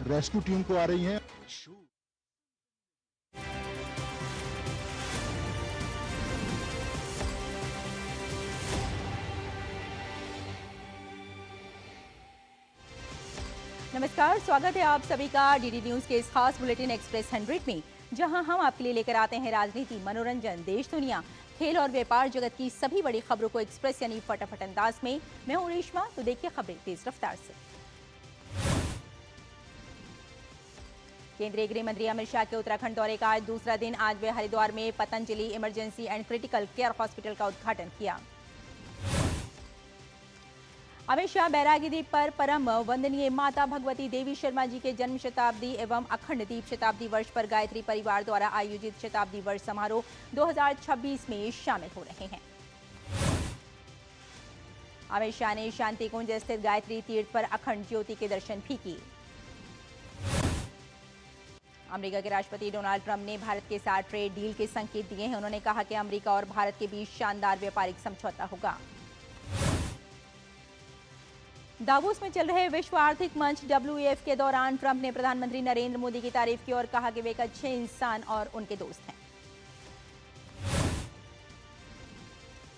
Rescue team को आ रही हैं। नमस्कार, स्वागत है आप सभी का डीडी न्यूज के इस खास बुलेटिन एक्सप्रेस 100 में, जहां हम आपके लिए लेकर आते हैं राजनीति, मनोरंजन, देश दुनिया, खेल और व्यापार जगत की सभी बड़ी खबरों को एक्सप्रेस यानी फटाफट अंदाज में। मैं हूं रेशमा, तो देखिए खबरें तेज रफ्तार से। केंद्रीय गृह मंत्री अमित शाह के उत्तराखंड दौरे का आज दूसरा दिन। आज वे हरिद्वार में Patanjali emergency and critical care hospital का उद्घाटन किया। अमित शाह बैरागी द्वीप पर परम वंदनीय माता भगवती देवी शर्मा जी के जन्म शताब्दी एवं अखंड दीप शताब्दी वर्ष पर गायत्री परिवार द्वारा आयोजित शताब्दी वर्ष समारोह 2026 में शामिल हो रहे हैं। अमित शाह ने शांति कुंज स्थित गायत्री तीर्थ पर अखंड ज्योति के दर्शन भी किए। अमेरिका के राष्ट्रपति डोनाल्ड ट्रंप ने भारत के साथ ट्रेड डील के संकेत दिए हैं। उन्होंने कहा कि अमेरिका और भारत के बीच शानदार व्यापारिक समझौता होगा। दावोस में चल रहे विश्व आर्थिक मंच WEF के दौरान ट्रंप ने प्रधानमंत्री नरेंद्र मोदी की तारीफ की और कहा कि वे एक अच्छे इंसान और उनके दोस्त हैं।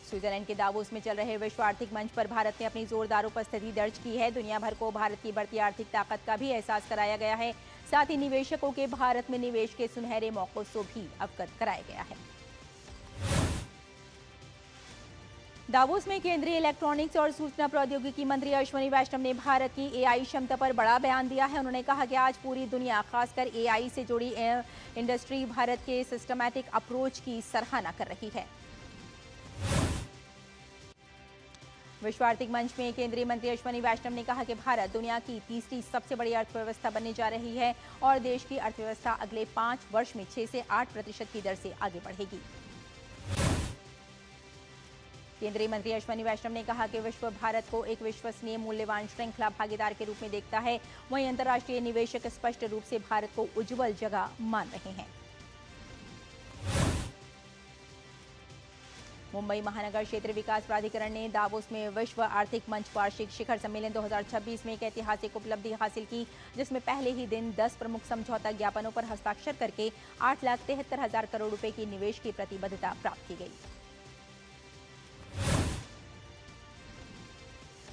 स्विट्जरलैंड के दावोस में चल रहे विश्व आर्थिक मंच पर भारत ने अपनी जोरदार उपस्थिति दर्ज की है। दुनिया भर को भारत की बढ़ती आर्थिक ताकत का भी एहसास कराया गया है। साथ ही निवेशकों के भारत में निवेश के सुनहरे मौकों से भी अवगत कराया गया है। दावोस में केंद्रीय इलेक्ट्रॉनिक्स और सूचना प्रौद्योगिकी मंत्री अश्विनी वैष्णव ने भारत की AI क्षमता पर बड़ा बयान दिया है। उन्होंने कहा कि आज पूरी दुनिया, खासकर AI से जुड़ी इंडस्ट्री भारत के सिस्टमैटिक अप्रोच की सराहना कर रही है। विश्व आर्थिक मंच में केंद्रीय मंत्री अश्विनी वैष्णव ने कहा कि भारत दुनिया की तीसरी सबसे बड़ी अर्थव्यवस्था बनने जा रही है और देश की अर्थव्यवस्था अगले 5 वर्ष में 6 से 8% की दर से आगे बढ़ेगी। केंद्रीय मंत्री अश्विनी वैष्णव ने कहा कि विश्व भारत को एक विश्वसनीय मूल्यवान श्रृंखला भागीदार के रूप में देखता है। वहीं अंतर्राष्ट्रीय निवेशक स्पष्ट रूप से भारत को उज्जवल जगह मान रहे हैं। मुंबई महानगर क्षेत्र विकास प्राधिकरण ने दावोस में विश्व आर्थिक मंच वार्षिक शिखर सम्मेलन 2026 में एक ऐतिहासिक उपलब्धि हासिल की, जिसमें पहले ही दिन 10 प्रमुख समझौता ज्ञापनों पर हस्ताक्षर करके 8,73,000 करोड़ रुपए की निवेश की प्रतिबद्धता प्राप्त की गई।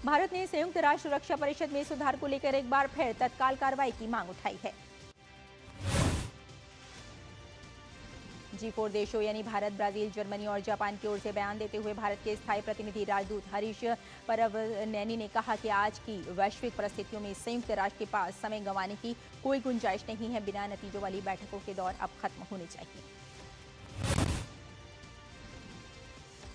भारत ने संयुक्त राष्ट्र सुरक्षा परिषद में सुधार को लेकर एक बार फिर तत्काल कार्रवाई की मांग उठाई है। G4 देशों यानी भारत, ब्राजील, जर्मनी और जापान की ओर से बयान देते हुए भारत के स्थायी प्रतिनिधि राजदूत हरीश परवनैनी ने कहा कि आज की वैश्विक परिस्थितियों में संयुक्त राष्ट्र के पास समय गंवाने की कोई गुंजाइश नहीं है। बिना नतीजों वाली बैठकों के दौर अब खत्म होने चाहिए।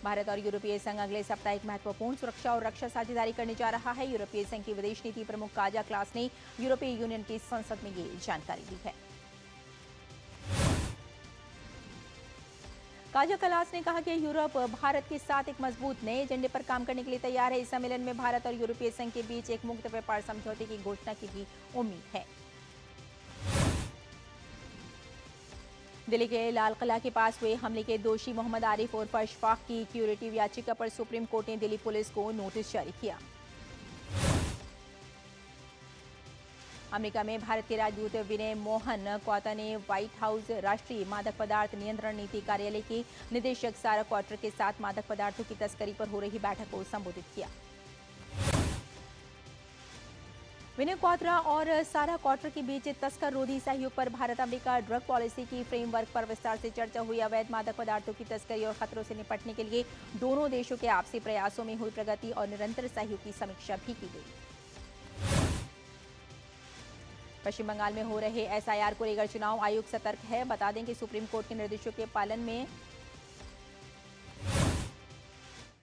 भारत और यूरोपीय संघ अगले सप्ताह एक महत्वपूर्ण सुरक्षा और रक्षा साझेदारी करने जा रहा है। यूरोपीय संघ की विदेश नीति प्रमुख काजा क्लास ने यूरोपीय यूनियन की संसद में ये जानकारी दी है। काजा क्लास ने कहा कि यूरोप भारत के साथ एक मजबूत नए एजेंडे पर काम करने के लिए तैयार है। इस सम्मेलन में भारत और यूरोपीय संघ के बीच एक मुक्त व्यापार समझौते की घोषणा की भी उम्मीद है। दिल्ली के लाल किला के पास हुए हमले के दोषी मोहम्मद आरिफ उर्फ अशफाक की क्यूरेटिव याचिका पर सुप्रीम कोर्ट ने दिल्ली पुलिस को नोटिस जारी किया। अमेरिका में भारत के राजदूत विनय मोहन क्वाता ने व्हाइट हाउस राष्ट्रीय मादक पदार्थ नियंत्रण नीति कार्यालय की निदेशक सारा क्वार्टर के साथ मादक पदार्थों की तस्करी पर हो रही बैठक को संबोधित किया। विनय क्वात्रा और सारा क्वार्टर के बीच तस्कर रोधी सहयोग पर भारत अमेरिका ड्रग पॉलिसी की फ्रेमवर्क पर विस्तार से चर्चा हुई। अवैध मादक पदार्थों की तस्करी और खतरों से निपटने के लिए दोनों देशों के आपसी प्रयासों में हुई प्रगति और निरंतर सहयोग की समीक्षा भी की गई। पश्चिम बंगाल में हो रहे SIR को लेकर चुनाव आयोग सतर्क है। बता दें कि सुप्रीम कोर्ट के निर्देशों के पालन में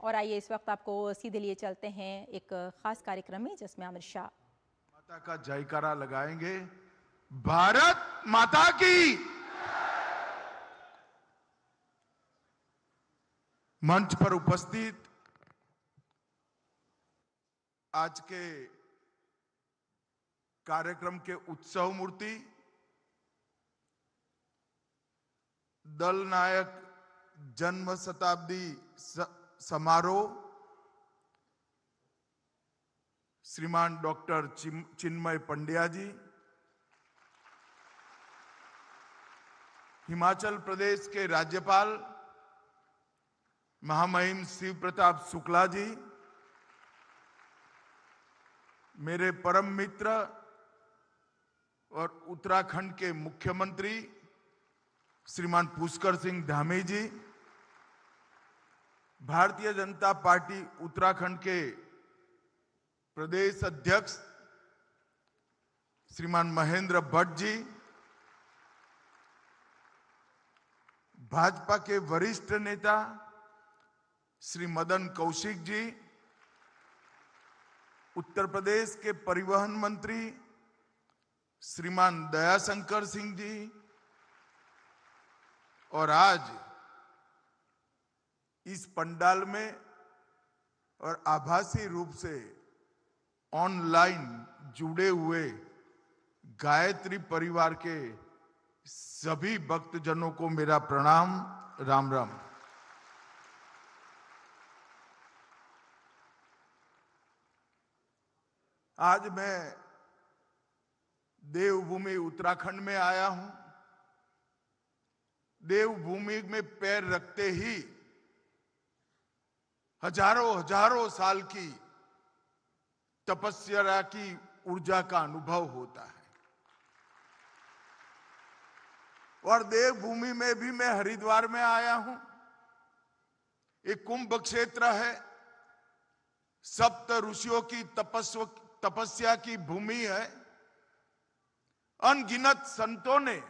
और आइए इस वक्त आपको सीधे लिए चलते हैं एक खास कार्यक्रम में, जिसमें अमित शाह माता का जयकारा लगाएंगे। भारत माता की। मंच पर उपस्थित आज के कार्यक्रम के उत्सव मूर्ति, दल नायक जन्म शताब्दी समारोह श्रीमान डॉक्टर चिन्मय पंड्या जी, हिमाचल प्रदेश के राज्यपाल महामहिम शिव प्रताप शुक्ला जी, मेरे परम मित्र और उत्तराखंड के मुख्यमंत्री श्रीमान पुष्कर सिंह धामी जी, भारतीय जनता पार्टी उत्तराखंड के प्रदेश अध्यक्ष श्रीमान महेंद्र भट्ट जी, भाजपा के वरिष्ठ नेता श्री मदन कौशिक जी, उत्तर प्रदेश के परिवहन मंत्री श्रीमान दयाशंकर सिंह जी, और आज इस पंडाल में और आभासी रूप से ऑनलाइन जुड़े हुए गायत्री परिवार के सभी भक्तजनों को मेरा प्रणाम, राम राम। आज मैं देवभूमि उत्तराखंड में आया हूं। देवभूमि में पैर रखते ही हजारों साल की तपस्या की ऊर्जा का अनुभव होता है। और देवभूमि में भी मैं हरिद्वार में आया हूं। एक कुंभ क्षेत्र है, सप्त ऋषियों की तपस्या की भूमि है। अनगिनत संतों ने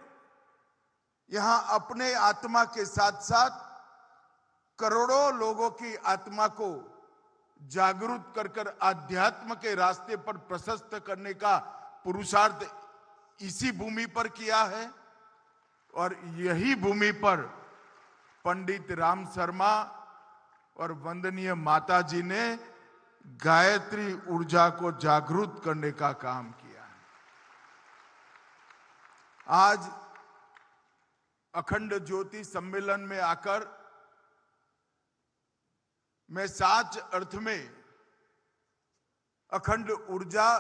यहां अपने आत्मा के साथ साथ करोड़ों लोगों की आत्मा को जागरूक कर आध्यात्म के रास्ते पर प्रशस्त करने का पुरुषार्थ इसी भूमि पर किया है। और यही भूमि पर पंडित राम शर्मा और वंदनीय माता जी ने गायत्री ऊर्जा को जागरूक करने का काम किया है। आज अखंड ज्योति सम्मेलन में आकर मैं सच अर्थ में अखंड ऊर्जा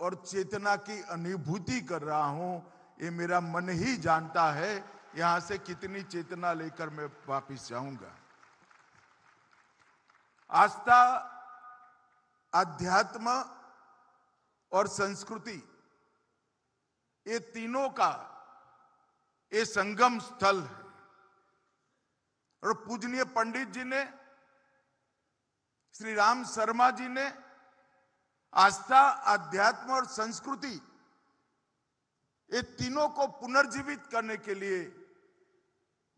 और चेतना की अनुभूति कर रहा हूं। ये मेरा मन ही जानता है यहां से कितनी चेतना लेकर मैं वापस जाऊंगा। आस्था, अध्यात्म और संस्कृति, ये तीनों का ये संगम स्थल है। और पूजनीय पंडित जी ने, श्री राम शर्मा जी ने आस्था, अध्यात्म और संस्कृति, ये तीनों को पुनर्जीवित करने के लिए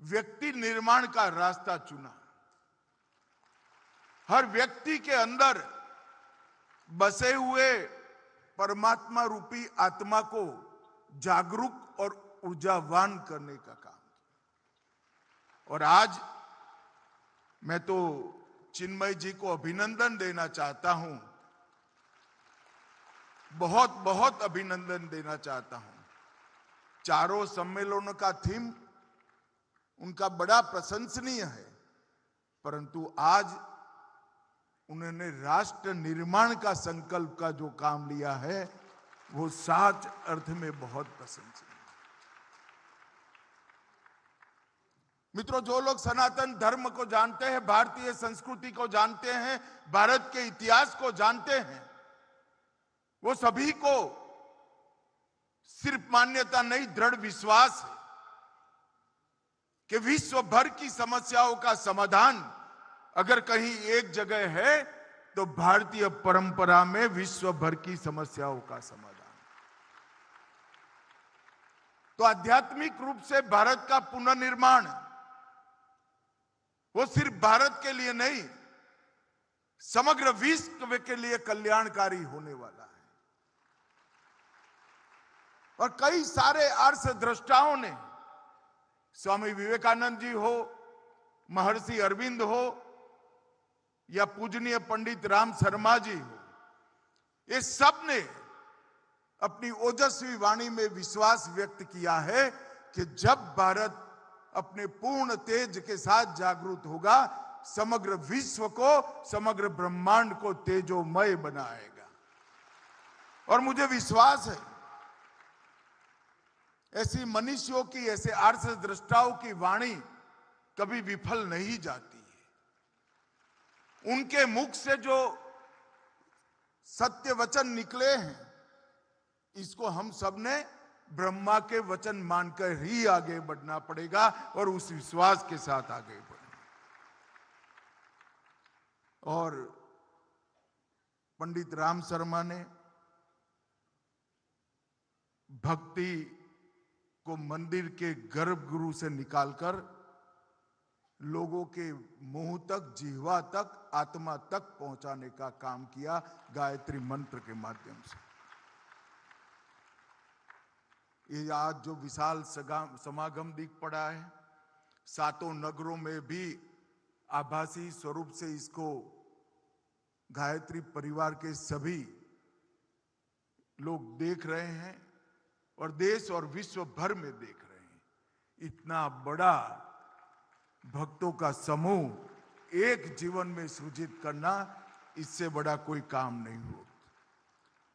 व्यक्ति निर्माण का रास्ता चुना। हर व्यक्ति के अंदर बसे हुए परमात्मा रूपी आत्मा को जागरूक और ऊर्जावान करने का काम किया। और आज मैं तो चिन्मय जी को अभिनंदन देना चाहता हूं, बहुत बहुत अभिनंदन देना चाहता हूं। चारों सम्मेलनों का थीम उनका बड़ा प्रशंसनीय है, परंतु आज उन्होंने राष्ट्र निर्माण का संकल्प का जो काम लिया है वो सच अर्थ में बहुत प्रशंसनीय है। मित्रों, जो लोग सनातन धर्म को जानते हैं, भारतीय संस्कृति को जानते हैं, भारत के इतिहास को जानते हैं, वो सभी को सिर्फ मान्यता नहीं, दृढ़ विश्वास है कि विश्व भर की समस्याओं का समाधान अगर कहीं एक जगह है तो भारतीय परंपरा में विश्व भर की समस्याओं का समाधान। तो आध्यात्मिक रूप से भारत का पुनर्निर्माण वो सिर्फ भारत के लिए नहीं, समग्र विश्व के लिए कल्याणकारी होने वाला है। और कई सारे अर्थ-द्रष्टाओं ने, स्वामी विवेकानंद जी हो, महर्षि अरविंद हो या पूजनीय पंडित राम शर्मा जी हो, ये सब ने अपनी ओजस्वी वाणी में विश्वास व्यक्त किया है कि जब भारत अपने पूर्ण तेज के साथ जागरूक होगा, समग्र विश्व को, समग्र ब्रह्मांड को तेजोमय बनाएगा। और मुझे विश्वास है ऐसी मनीषियों की, ऐसे आर्ष दृष्टाओं की वाणी कभी विफल नहीं जाती है। उनके मुख से जो सत्य वचन निकले हैं, इसको हम सब ने ब्रह्मा के वचन मानकर ही आगे बढ़ना पड़ेगा और उस विश्वास के साथ आगे बढ़ना। और पंडित राम शर्मा ने भक्ति को मंदिर के गर्भगृह से निकालकर लोगों के मुंह तक, जिह्वा तक, आत्मा तक पहुंचाने का काम किया गायत्री मंत्र के माध्यम से। ये आज जो विशाल समागम दिख पड़ा है, सातों नगरों में भी आभासी स्वरूप से इसको गायत्री परिवार के सभी लोग देख रहे हैं और देश और विश्व भर में देख रहे हैं। इतना बड़ा भक्तों का समूह एक जीवन में सृजित करना, इससे बड़ा कोई काम नहीं हो।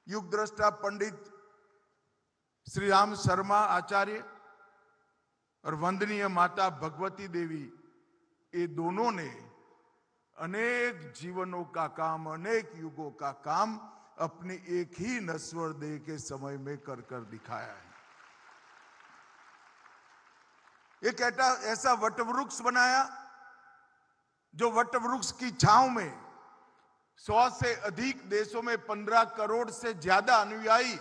युग दृष्टा पंडित श्री राम शर्मा आचार्य और वंदनीय माता भगवती देवी, ये दोनों ने अनेक जीवनों का काम, अनेक युगों का काम अपने एक ही नश्वर देह के समय में कर कर दिखाया है। एक ऐसा वटवृक्ष बनाया जो वटवृक्ष की छांव में 100 से अधिक देशों में 15 करोड़ से ज्यादा अनुयायी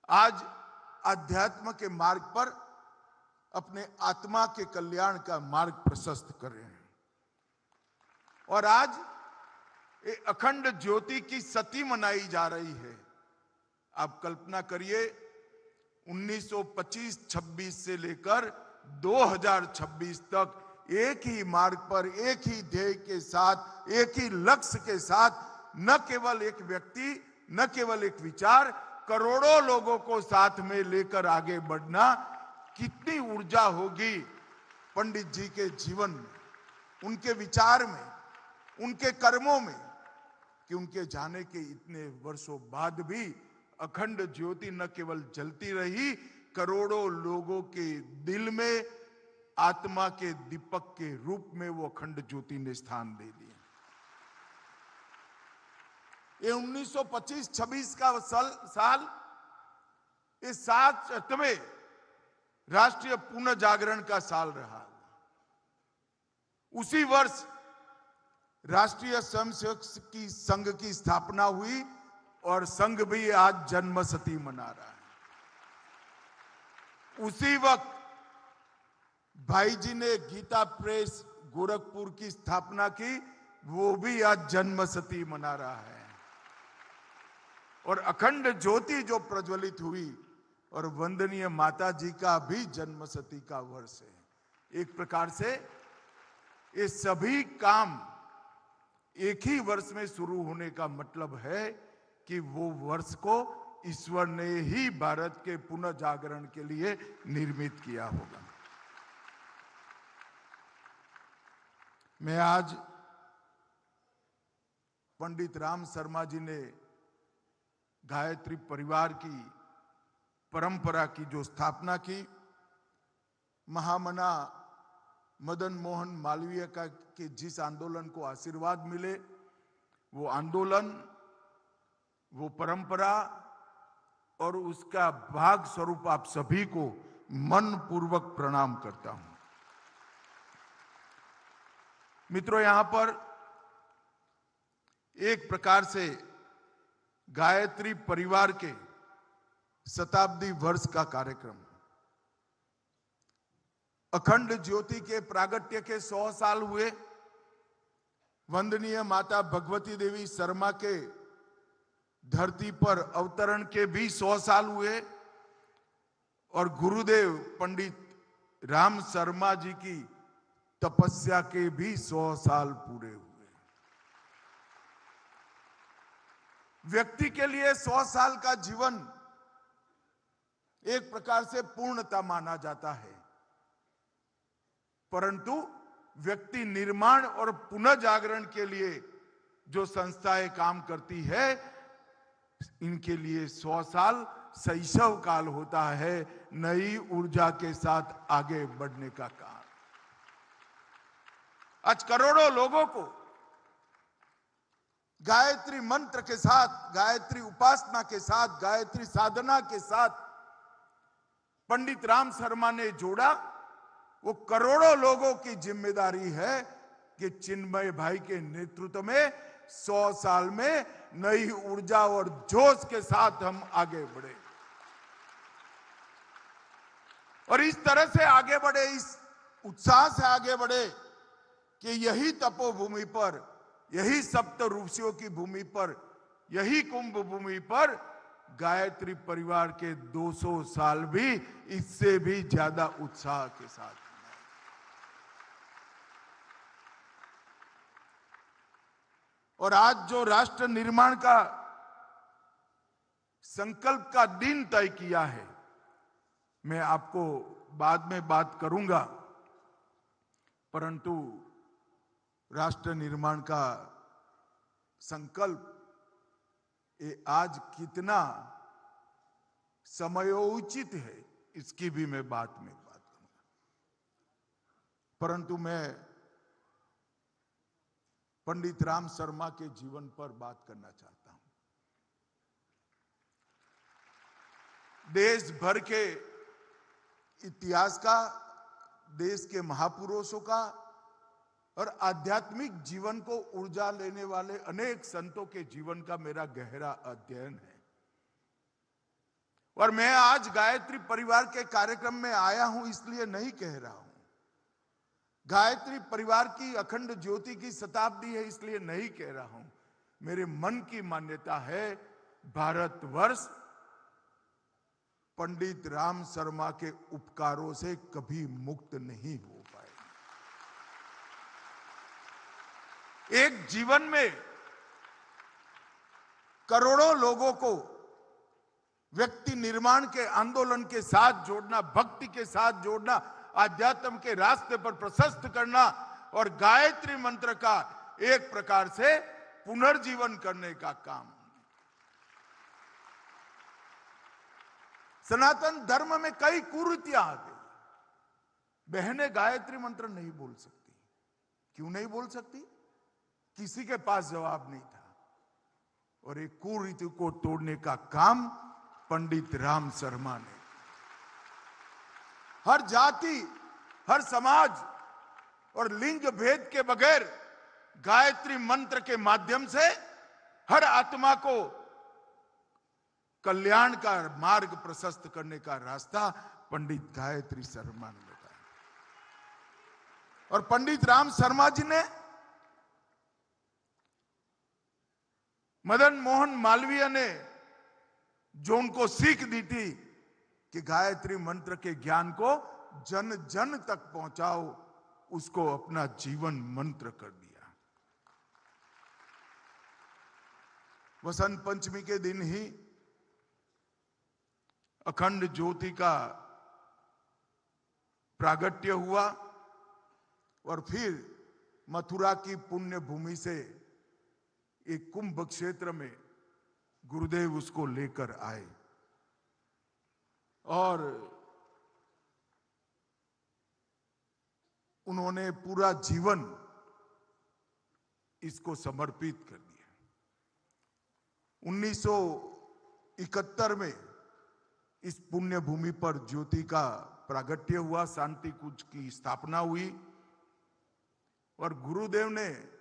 आज अध्यात्म के मार्ग पर अपने आत्मा के कल्याण का मार्ग प्रशस्त कर रहे हैं। और आज ये अखंड ज्योति की सती मनाई जा रही है। आप कल्पना करिए, 1925-26 से लेकर 2026 तक एक ही मार्ग पर, एक ही ध्येय के साथ, एक ही लक्ष्य के साथ, न केवल एक व्यक्ति, न केवल एक विचार, करोड़ों लोगों को साथ में लेकर आगे बढ़ना, कितनी ऊर्जा होगी पंडित जी के जीवन में, उनके विचार में, उनके कर्मों में, कि उनके जाने के इतने वर्षों बाद भी अखंड ज्योति न केवल जलती रही, करोड़ों लोगों के दिल में आत्मा के दीपक के रूप में वो अखंड ज्योति ने स्थान दे दिया। ये 1925-26 का साल इस 7वें राष्ट्रीय पुनः जागरण का साल रहा। उसी वर्ष राष्ट्रीय स्वयंसेवक की संघ की स्थापना हुई और संघ भी आज जन्मशती मना रहा है। उसी वक्त भाई जी ने गीता प्रेस गोरखपुर की स्थापना की, वो भी आज जन्मशती मना रहा है। और अखंड ज्योति जो प्रज्वलित हुई और वंदनीय माता जी का भी जन्मशती का वर्ष है। एक प्रकार से ये सभी काम एक ही वर्ष में शुरू होने का मतलब है कि वो वर्ष को ईश्वर ने ही भारत के पुनः जागरण के लिए निर्मित किया होगा। मैं आज पंडित राम शर्मा जी ने गायत्री परिवार की परंपरा की जो स्थापना की, महामना मदन मोहन मालवीय का के जिस आंदोलन को आशीर्वाद मिले, वो आंदोलन, वो परंपरा और उसका भाग स्वरूप आप सभी को मन पूर्वक प्रणाम करता हूं। मित्रों, यहां पर एक प्रकार से गायत्री परिवार के शताब्दी वर्ष का कार्यक्रम, अखंड ज्योति के प्रागट्य के 100 साल हुए, वंदनीय माता भगवती देवी शर्मा के धरती पर अवतरण के भी 100 साल हुए और गुरुदेव पंडित राम शर्मा जी की तपस्या के भी 100 साल पूरे हुए। व्यक्ति के लिए 100 साल का जीवन एक प्रकार से पूर्णता माना जाता है, परंतु व्यक्ति निर्माण और पुनः जागरण के लिए जो संस्थाएं काम करती है, इनके लिए 100 साल शैशव काल होता है नई ऊर्जा के साथ आगे बढ़ने का काल। आज करोड़ों लोगों को गायत्री मंत्र के साथ, गायत्री उपासना के साथ, गायत्री साधना के साथ पंडित राम शर्मा ने जोड़ा। वो करोड़ों लोगों की जिम्मेदारी है कि चिन्मय भाई के नेतृत्व में 100 साल में नई ऊर्जा और जोश के साथ हम आगे बढ़े और इस तरह से आगे बढ़े, इस उत्साह से आगे बढ़े कि यही तपोभूमि पर, यही सप्त ऋषियों की भूमि पर, यही कुंभ भूमि पर गायत्री परिवार के 200 साल भी इससे भी ज्यादा उत्साह के साथ। और आज जो राष्ट्र निर्माण का संकल्प का दिन तय किया है, मैं आपको बाद में बात करूंगा, परंतु राष्ट्र निर्माण का संकल्प ये आज कितना समयोचित है इसकी भी मैं बात करूंगा। परंतु मैं पंडित राम शर्मा के जीवन पर बात करना चाहता हूं। देश भर के इतिहास का, देश के महापुरुषों का और आध्यात्मिक जीवन को ऊर्जा लेने वाले अनेक संतों के जीवन का मेरा गहरा अध्ययन है। और मैं आज गायत्री परिवार के कार्यक्रम में आया हूं इसलिए नहीं कह रहा हूं, गायत्री परिवार की अखंड ज्योति की शताब्दी है इसलिए नहीं कह रहा हूं। मेरे मन की मान्यता है भारतवर्ष पंडित राम शर्मा के उपकारों से कभी मुक्त नहीं हो पाए। एक जीवन में करोड़ों लोगों को व्यक्ति निर्माण के आंदोलन के साथ जोड़ना, भक्ति के साथ जोड़ना, आध्यात्म के रास्ते पर प्रशस्त करना और गायत्री मंत्र का एक प्रकार से पुनर्जीवन करने का काम। सनातन धर्म में कई कुरीतियां आ गई। बहनें गायत्री मंत्र नहीं बोल सकती। क्यों नहीं बोल सकती? किसी के पास जवाब नहीं था। और एक कुरीति को तोड़ने का काम पंडित राम शर्मा ने, हर जाति, हर समाज और लिंग भेद के बगैर गायत्री मंत्र के माध्यम से हर आत्मा को कल्याण का मार्ग प्रशस्त करने का रास्ता पंडित गायत्री शर्मा ने बताया। और पंडित राम शर्मा जी ने मदन मोहन मालवीय ने जो उनको सीख दी थी कि गायत्री मंत्र के ज्ञान को जन जन तक पहुंचाओ, उसको अपना जीवन मंत्र कर दिया। वसंत पंचमी के दिन ही अखंड ज्योति का प्रागट्य हुआ और फिर मथुरा की पुण्य भूमि से एक कुंभ क्षेत्र में गुरुदेव उसको लेकर आए और उन्होंने पूरा जीवन इसको समर्पित कर दिया। 1971 में इस पुण्य भूमि पर ज्योति का प्रागट्य हुआ, शांति कूच की स्थापना हुई और गुरुदेव ने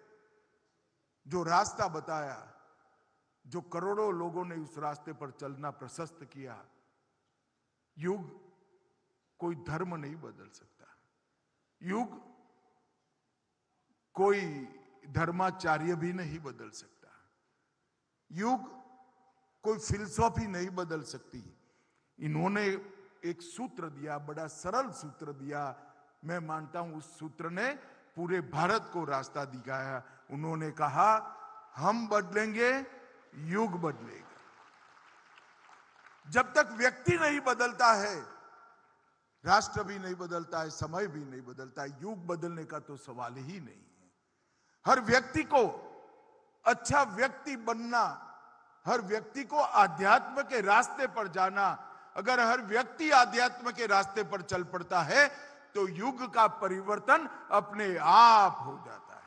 जो रास्ता बताया, जो करोड़ों लोगों ने उस रास्ते पर चलना प्रशस्त किया। युग कोई धर्म नहीं बदल सकता, युग कोई धर्माचार्य भी नहीं बदल सकता, युग कोई फिलॉसफी नहीं बदल सकती। इन्होंने एक सूत्र दिया, बड़ा सरल सूत्र दिया। मैं मानता हूं उस सूत्र ने पूरे भारत को रास्ता दिखाया। उन्होंने कहा, हम बदलेंगे, युग बदलेगा। जब तक व्यक्ति नहीं बदलता है, राष्ट्र भी नहीं बदलता है, समय भी नहीं बदलता है, युग बदलने का तो सवाल ही नहीं है। हर व्यक्ति को अच्छा व्यक्ति बनना हर व्यक्ति को आध्यात्म के रास्ते पर जाना। अगर हर व्यक्ति आध्यात्म के रास्ते पर चल पड़ता है तो युग का परिवर्तन अपने आप हो जाता है।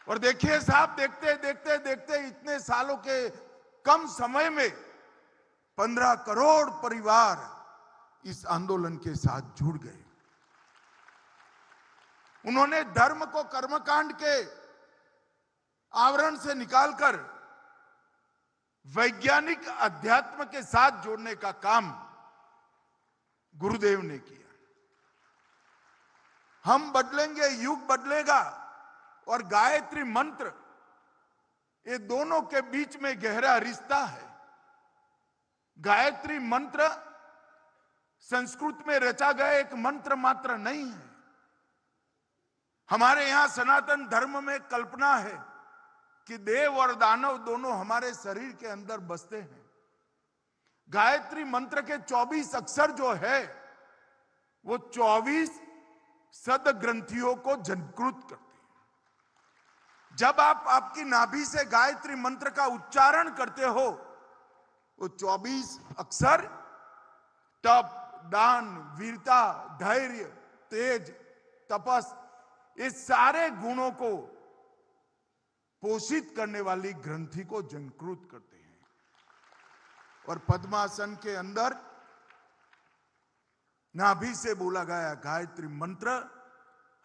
और देखिए साहब, देखते देखते देखते इतने सालों के कम समय में 15 करोड़ परिवार इस आंदोलन के साथ जुड़ गए। उन्होंने धर्म को कर्मकांड के आवरण से निकालकर वैज्ञानिक अध्यात्म के साथ जोड़ने का काम गुरुदेव ने किया। हम बदलेंगे, युग बदलेगा। और गायत्री मंत्र, ये दोनों के बीच में गहरा रिश्ता है। गायत्री मंत्र संस्कृत में रचा गया एक मंत्र मात्र नहीं है। हमारे यहां सनातन धर्म में कल्पना है कि देव और दानव दोनों हमारे शरीर के अंदर बसते हैं। गायत्री मंत्र के 24 अक्षर जो है वो 24 सद ग्रंथियों को झंकृत करते हैं। जब आप आपकी नाभि से गायत्री मंत्र का उच्चारण करते हो, वो 24 अक्षर तप, दान, वीरता, धैर्य, तेज, तपस, ये सारे गुणों को पोषित करने वाली ग्रंथि को झंकृत करते हैं। और पद्मासन के अंदर नाभि से बोला गया गायत्री मंत्र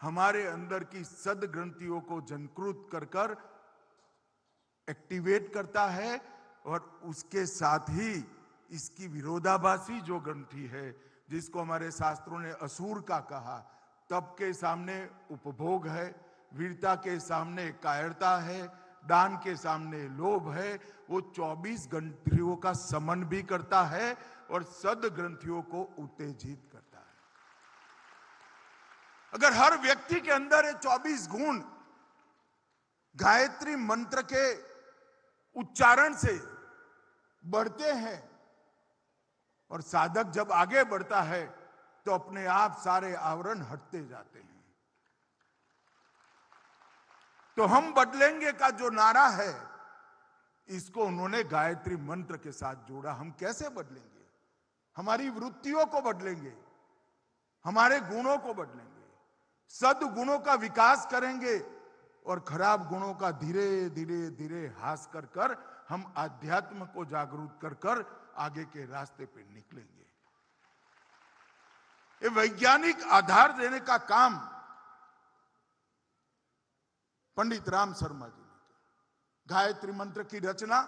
हमारे अंदर की सद ग्रंथियों को झंकृत कर कर एक्टिवेट करता है। और उसके साथ ही इसकी विरोधाभासी जो ग्रंथि है, जिसको हमारे शास्त्रों ने असुर का कहा, तप के सामने उपभोग है, वीरता के सामने कायरता है, दान के सामने लोभ है, वो 24 ग्रंथियों का समन भी करता है और सद ग्रंथियों को उत्तेजित करता है। अगर हर व्यक्ति के अंदर ये 24 गुण गायत्री मंत्र के उच्चारण से बढ़ते हैं और साधक जब आगे बढ़ता है तो अपने आप सारे आवरण हटते जाते हैं। तो हम बदलेंगे का जो नारा है, इसको उन्होंने गायत्री मंत्र के साथ जोड़ा। हम कैसे बदलेंगे? हमारी वृत्तियों को बदलेंगे, हमारे गुणों को बदलेंगे, सद्गुणों का विकास करेंगे और खराब गुणों का धीरे धीरे धीरे ह्रास कर कर हम आध्यात्म को जागरूक कर कर आगे के रास्ते पे निकलेंगे। ये वैज्ञानिक आधार देने का काम पंडित राम शर्मा जी ने किया। गायत्री मंत्र की रचना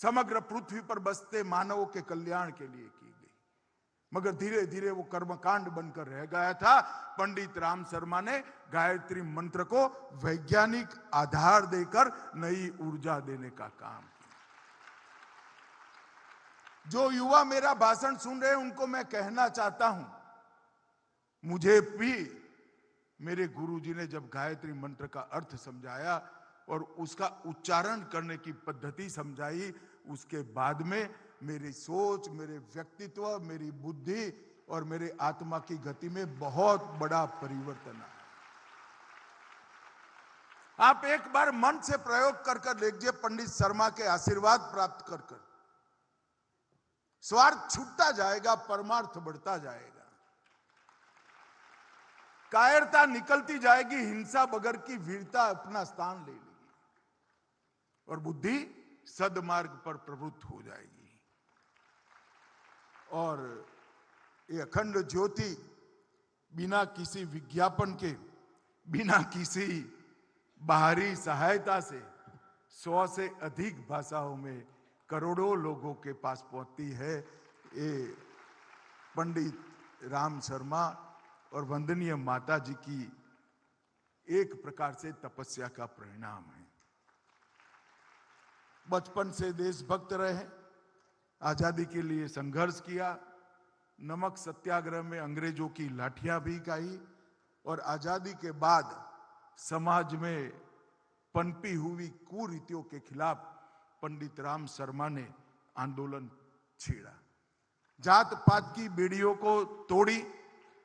समग्र पृथ्वी पर बसते मानवों के कल्याण के लिए की गई, मगर धीरे धीरे वो कर्मकांड बनकर रह गया था। पंडित राम शर्मा ने गायत्री मंत्र को वैज्ञानिक आधार देकर नई ऊर्जा देने का काम किया। जो युवा मेरा भाषण सुन रहे हैं उनको मैं कहना चाहता हूं, मुझे भी मेरे गुरुजी ने जब गायत्री मंत्र का अर्थ समझाया और उसका उच्चारण करने की पद्धति समझाई, उसके बाद में मेरी सोच, मेरे व्यक्तित्व, मेरी बुद्धि और मेरे आत्मा की गति में बहुत बड़ा परिवर्तन आया। आप एक बार मन से प्रयोग कर कर देखिए, पंडित शर्मा के आशीर्वाद प्राप्त कर कर स्वार्थ छूटता जाएगा, परमार्थ बढ़ता जाएगा, कायरता निकलती जाएगी, हिंसा बगैर की वीरता अपना स्थान ले लेगी और बुद्धि सदमार्ग पर प्रवृत्त हो जाएगी। और ये अखंड ज्योति बिना किसी विज्ञापन के, बिना किसी बाहरी सहायता से 100 से अधिक भाषाओं में करोड़ों लोगों के पास पहुंचती है। ये पंडित राम शर्मा और वंदनीय माता जी की एक प्रकार से तपस्या का परिणाम है। बचपन से देशभक्त रहे, आजादी के लिए संघर्ष किया, नमक सत्याग्रह में अंग्रेजों की लाठियां भी खाई और आजादी के बाद समाज में पनपी हुई कुरीतियों के खिलाफ पंडित राम शर्मा ने आंदोलन छेड़ा। जात पात की बेड़ियों को तोड़ी,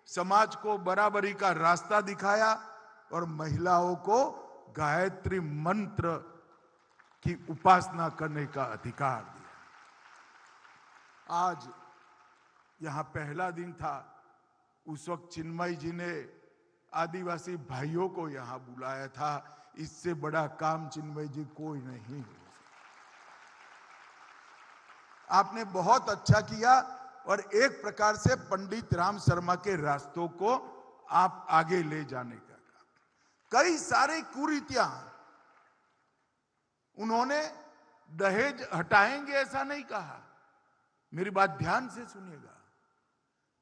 समाज को बराबरी का रास्ता दिखाया और महिलाओं को गायत्री मंत्र की उपासना करने का अधिकार दिया। आज यहां पहला दिन था, उस वक्त चिन्मय जी ने आदिवासी भाइयों को यहां बुलाया था। इससे बड़ा काम चिन्मय जी कोई नहीं। आपने बहुत अच्छा किया और एक प्रकार से पंडित राम शर्मा के रास्तों को आप आगे ले जाने का काम। कई सारे कुरीतियां उन्होंने, दहेज हटाएंगे ऐसा नहीं कहा, मेरी बात ध्यान से सुनिएगा,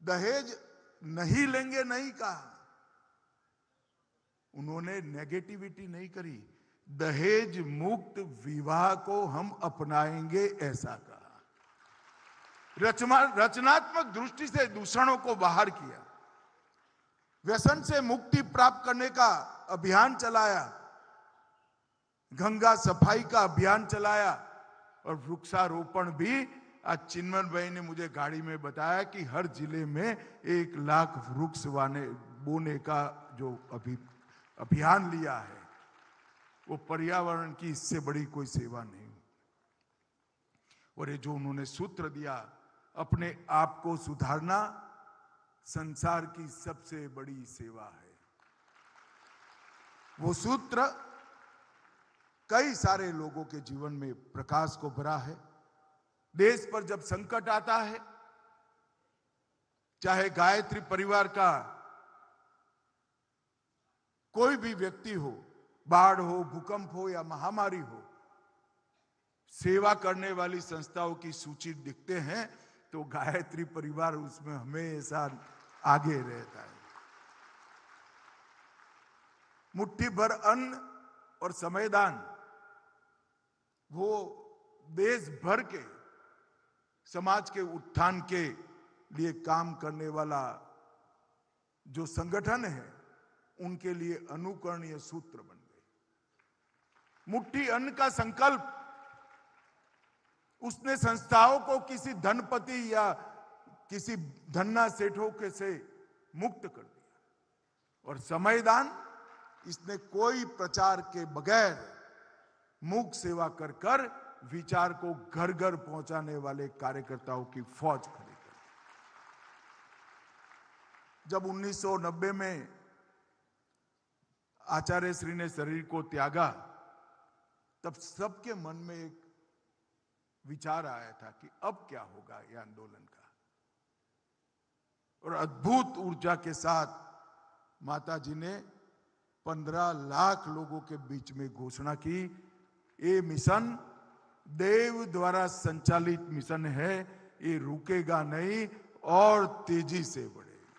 दहेज नहीं लेंगे नहीं कहा, उन्होंने नेगेटिविटी नहीं करी, दहेज मुक्त विवाह को हम अपनाएंगे ऐसा कहा। रचनात्मक दृष्टि से दूषणों को बाहर किया, व्यसन से मुक्ति प्राप्त करने का अभियान चलाया, गंगा सफाई का अभियान चलाया और वृक्षारोपण भी। आज चिन्मय भाई ने मुझे गाड़ी में बताया कि हर जिले में 1 लाख वृक्ष बोने का जो अभियान लिया है, वो पर्यावरण की इससे बड़ी कोई सेवा नहीं। और ये जो उन्होंने सूत्र दिया, अपने आप को सुधारना संसार की सबसे बड़ी सेवा है, वो सूत्र कई सारे लोगों के जीवन में प्रकाश को भरा है। देश पर जब संकट आता है, चाहे गायत्री परिवार का कोई भी व्यक्ति हो, बाढ़ हो, भूकंप हो या महामारी हो, सेवा करने वाली संस्थाओं की सूची दिखते हैं तो गायत्री परिवार उसमें हमेशा आगे रहता है। मुट्ठी भर अन्न और समयदान, वो देश भर के समाज के उत्थान के लिए काम करने वाला जो संगठन है, उनके लिए अनुकरणीय सूत्र बन गए। मुट्ठी अन्न का संकल्प उसने संस्थाओं को किसी धनपति या किसी धन्ना सेठों के से मुक्त कर दिया। और समयदान, इसने कोई प्रचार के बगैर मूक सेवा कर कर विचार को घर घर पहुंचाने वाले कार्यकर्ताओं की फौज खड़ी कर। जब 1990 में आचार्य श्री ने शरीर को त्यागा, तब सबके मन में एक विचार आया था कि अब क्या होगा यह आंदोलन का। और अद्भुत ऊर्जा के साथ माता जी ने 15 लाख लोगों के बीच में घोषणा की, ये मिशन देव द्वारा संचालित मिशन है, ये रुकेगा नहीं और तेजी से बढ़ेगा।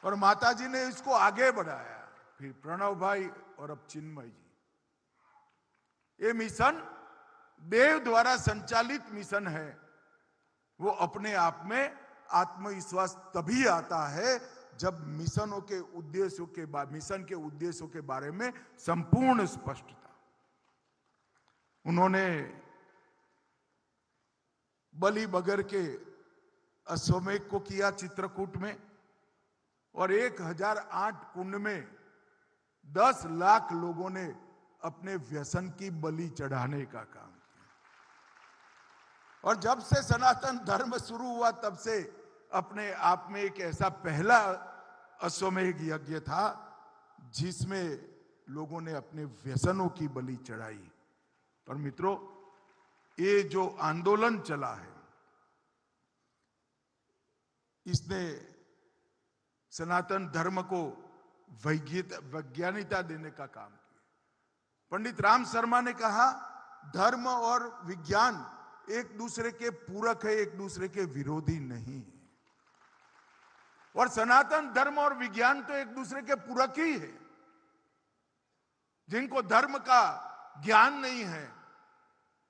और माता जी ने इसको आगे बढ़ाया, फिर प्रणव भाई और अब चिन्मय जी। ये मिशन देव द्वारा संचालित मिशन है। वो अपने आप में आत्मविश्वास तभी आता है जब मिशन के उद्देश्यों के बारे में संपूर्ण स्पष्टता। उन्होंने बलि बगर के अश्वमेध को किया चित्रकूट में, और 1008 कुंड में 10 लाख लोगों ने अपने व्यसन की बलि चढ़ाने का काम किया। और जब से सनातन धर्म शुरू हुआ, तब से अपने आप में एक ऐसा पहला अश्वमेध यज्ञ था जिसमें लोगों ने अपने व्यसनों की बलि चढ़ाई। पर मित्रों, ये जो आंदोलन चला है, इसने सनातन धर्म को वैज्ञानिकता देने का काम किया। पंडित राम शर्मा ने कहा, धर्म और विज्ञान एक दूसरे के पूरक है, एक दूसरे के विरोधी नहीं है। और सनातन धर्म और विज्ञान तो एक दूसरे के पूरक ही है। जिनको धर्म का ज्ञान नहीं है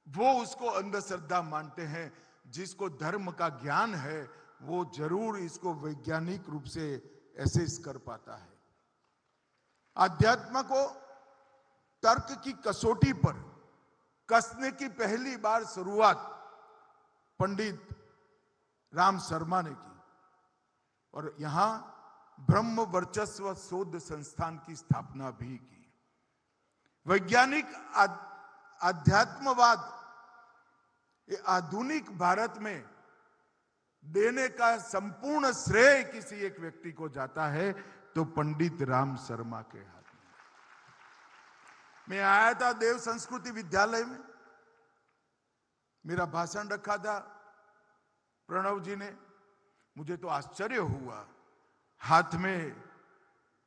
वो उसको अंधश्रद्धा मानते हैं, जिसको धर्म का ज्ञान है वो जरूर इसको वैज्ञानिक रूप से एसेस कर पाता है। अध्यात्म को तर्क की कसौटी पर कसने की पहली बार शुरुआत पंडित राम शर्मा ने की। और यहां ब्रह्म वर्चस्व शोध संस्थान की स्थापना भी की। वैज्ञानिक आध्यात्मवाद ये आधुनिक भारत में देने का संपूर्ण श्रेय किसी एक व्यक्ति को जाता है तो पंडित राम शर्मा के हाथ में। मैं आया था देव संस्कृति विद्यालय में, मेरा भाषण रखा था प्रणव जी ने। मुझे तो आश्चर्य हुआ,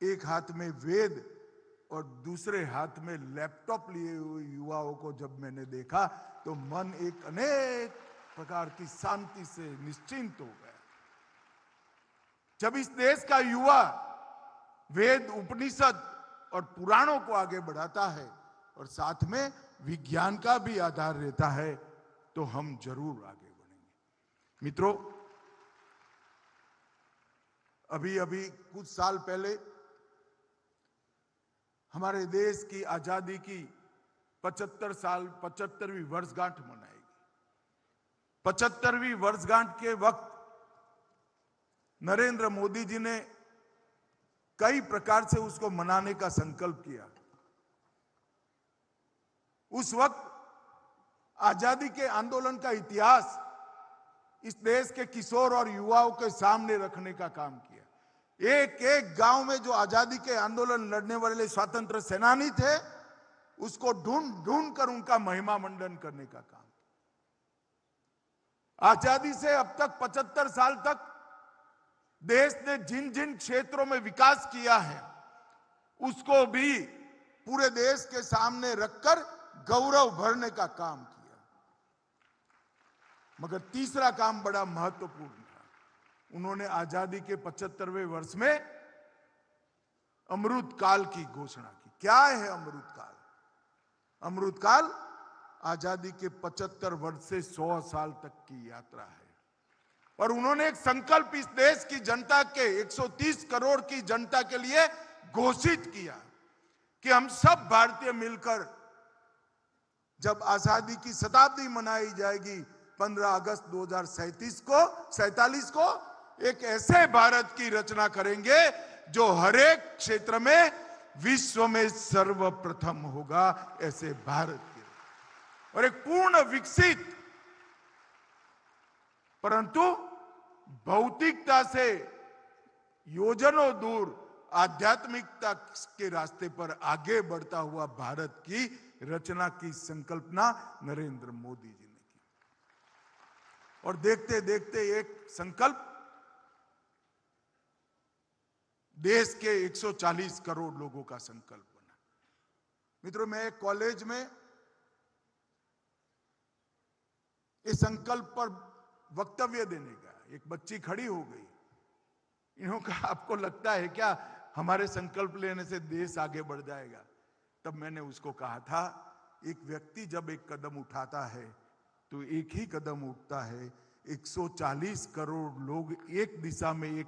एक हाथ में वेद और दूसरे हाथ में लैपटॉप लिए हुए युवाओं को जब मैंने देखा तो मन एक अनेक प्रकार की शांति से निश्चिंत हो गया। जब इस देश का युवा वेद, उपनिषद और पुराणों को आगे बढ़ाता है और साथ में विज्ञान का भी आधार रहता है तो हम जरूर आगे बढ़ेंगे। मित्रों, अभी कुछ साल पहले हमारे देश की आजादी की 75वीं वर्षगांठ मनाएगी। 75वीं वर्षगांठ के वक्त नरेंद्र मोदी जी ने कई प्रकार से उसको मनाने का संकल्प किया। उस वक्त आजादी के आंदोलन का इतिहास इस देश के किशोर और युवाओं के सामने रखने का काम किया। एक एक गांव में जो आजादी के आंदोलन लड़ने वाले स्वतंत्र सेनानी थे उसको ढूंढ कर उनका महिमा मंडन करने का काम। आजादी से अब तक 75 साल तक देश ने जिन जिन क्षेत्रों में विकास किया है उसको भी पूरे देश के सामने रखकर गौरव भरने का काम किया। मगर तीसरा काम बड़ा महत्वपूर्ण था। उन्होंने आजादी के 75वें वर्ष में अमृत काल की घोषणा की। क्या है अमृत काल? अमृत काल आजादी के 75 वर्ष से 100 साल तक की यात्रा है। और उन्होंने एक संकल्प इस देश की जनता के 130 करोड़ की जनता के लिए घोषित किया कि हम सब भारतीय मिलकर जब आजादी की शताब्दी मनाई जाएगी 15 अगस्त 2047 को एक ऐसे भारत की रचना करेंगे जो हर एक क्षेत्र में विश्व में सर्वप्रथम होगा, ऐसे भारत के। और एक पूर्ण विकसित परंतु भौतिकता से योजनों दूर आध्यात्मिकता के रास्ते पर आगे बढ़ता हुआ भारत की रचना की संकल्पना नरेंद्र मोदी जी ने की। और देखते देखते एक संकल्प देश के 140 करोड़ लोगों का संकल्प बना। मित्रों, मैं एक कॉलेज में इस संकल्प पर वक्तव्य देने का, एक बच्ची खड़ी हो गई। इन्हों का आपको लगता है क्या हमारे संकल्प लेने से देश आगे बढ़ जाएगा? तब मैंने उसको कहा था, एक व्यक्ति जब एक कदम उठाता है तो एक ही कदम उठता है। 140 करोड़ लोग एक दिशा में एक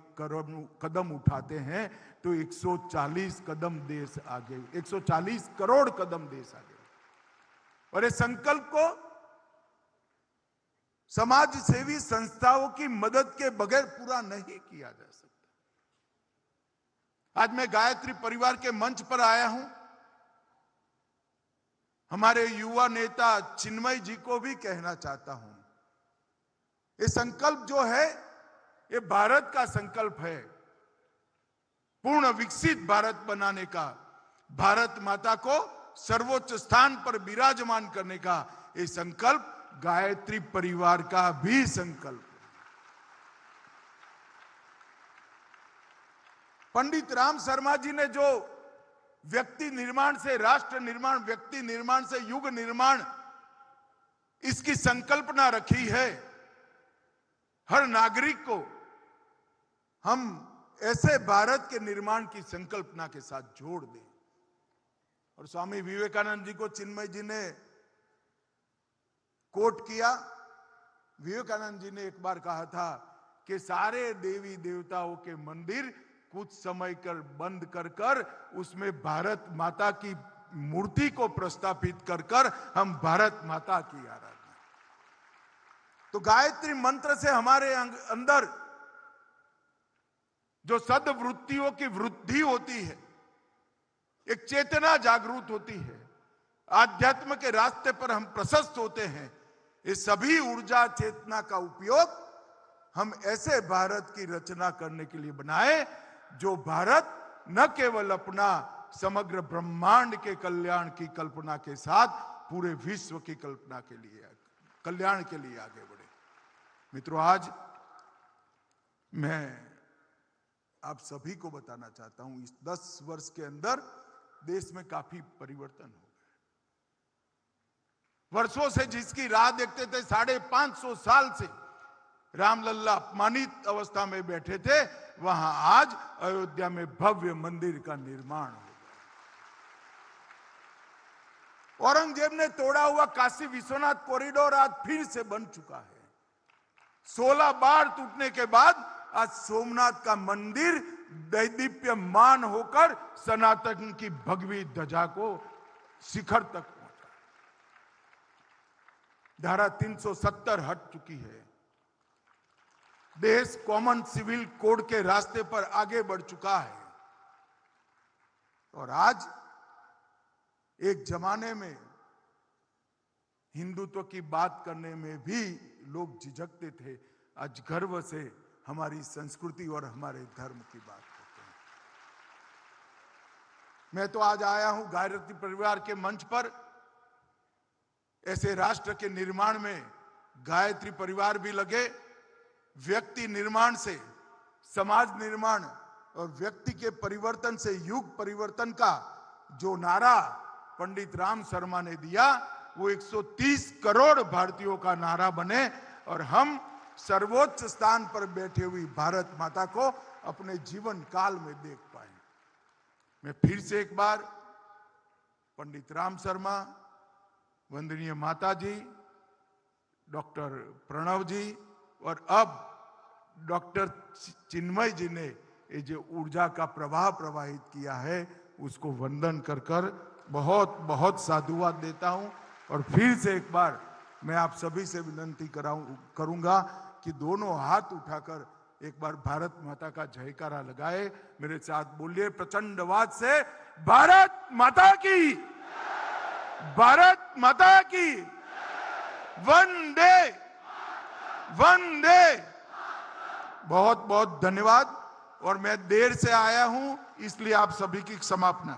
कदम उठाते हैं तो 140 कदम देश आगे, 140 करोड़ कदम देश आगे। और इस संकल्प को समाज सेवी संस्थाओं की मदद के बगैर पूरा नहीं किया जा सकता। आज मैं गायत्री परिवार के मंच पर आया हूं। हमारे युवा नेता चिन्मय जी को भी कहना चाहता हूं, ये संकल्प जो है ये भारत का संकल्प है, पूर्ण विकसित भारत बनाने का, भारत माता को सर्वोच्च स्थान पर विराजमान करने का। ये संकल्प गायत्री परिवार का भी संकल्प है। पंडित राम शर्मा जी ने जो व्यक्ति निर्माण से राष्ट्र निर्माण, व्यक्ति निर्माण से युग निर्माण, इसकी संकल्पना रखी है, हर नागरिक को हम ऐसे भारत के निर्माण की संकल्पना के साथ जोड़ दें। और स्वामी विवेकानंद जी को चिन्मय जी ने कोट किया। विवेकानंद जी ने एक बार कहा था कि सारे देवी देवताओं के मंदिर कुछ समय कर बंद कर उसमें भारत माता की मूर्ति को प्रस्थापित कर हम भारत माता की आराधना। तो गायत्री मंत्र से हमारे अंदर जो सद्वृत्तियों की वृद्धि होती है, एक चेतना जागृत होती है, आध्यात्म के रास्ते पर हम प्रशस्त होते हैं, ये सभी ऊर्जा चेतना का उपयोग हम ऐसे भारत की रचना करने के लिए बनाए जो भारत न केवल अपना समग्र ब्रह्मांड के कल्याण की कल्पना के साथ पूरे विश्व की कल्पना के लिए, कल्याण के लिए आगे बढ़े। मित्रों, आज मैं आप सभी को बताना चाहता हूं, इस 10 वर्ष के अंदर देश में काफी परिवर्तन हो गए। वर्षों से जिसकी राह देखते थे, 550 साल से रामलल्ला अपमानित अवस्था में बैठे थे, वहां आज अयोध्या में भव्य मंदिर का निर्माण हो गया। औरंगजेब ने तोड़ा हुआ काशी विश्वनाथ कॉरिडोर आज फिर से बन चुका है। 16 बार टूटने के बाद आज सोमनाथ का मंदिर दैदीप्यमान होकर सनातन की भगवी ध्वजा को शिखर तक पहुंचा। धारा 370 हट चुकी है। देश कॉमन सिविल कोड के रास्ते पर आगे बढ़ चुका है। और आज एक जमाने में हिंदुत्व की बात करने में भी लोग झिझकते थे, आज गर्व से हमारी संस्कृति और हमारे धर्म की बात करते हैं। मैं तो आज आया हूं गायत्री परिवार के मंच पर। ऐसे राष्ट्र के निर्माण में गायत्री परिवार भी लगे। व्यक्ति निर्माण से समाज निर्माण और व्यक्ति के परिवर्तन से युग परिवर्तन का जो नारा पंडित राम शर्मा ने दिया, वो 130 करोड़ भारतीयों का नारा बने और हम सर्वोच्च स्थान पर बैठी हुई भारत माता को अपने जीवन काल में देख पाए। मैं फिर से एक बार पंडित राम शर्मा, वंदनीय माता जी, डॉक्टर प्रणव जी और अब डॉक्टर चिन्मय जी ने ये जो ऊर्जा का प्रवाह प्रवाहित किया है, उसको वंदन कर कर बहुत बहुत साधुवाद देता हूं। और फिर से एक बार मैं आप सभी से विनती करूंगा कि दोनों हाथ उठाकर एक बार भारत माता का जयकारा लगाए। मेरे साथ बोलिए प्रचंड आवाज से, भारत माता की, भारत माता की, वंदे वंदे। बहुत बहुत धन्यवाद। और मैं देर से आया हूं, इसलिए आप सभी की क्षमापना।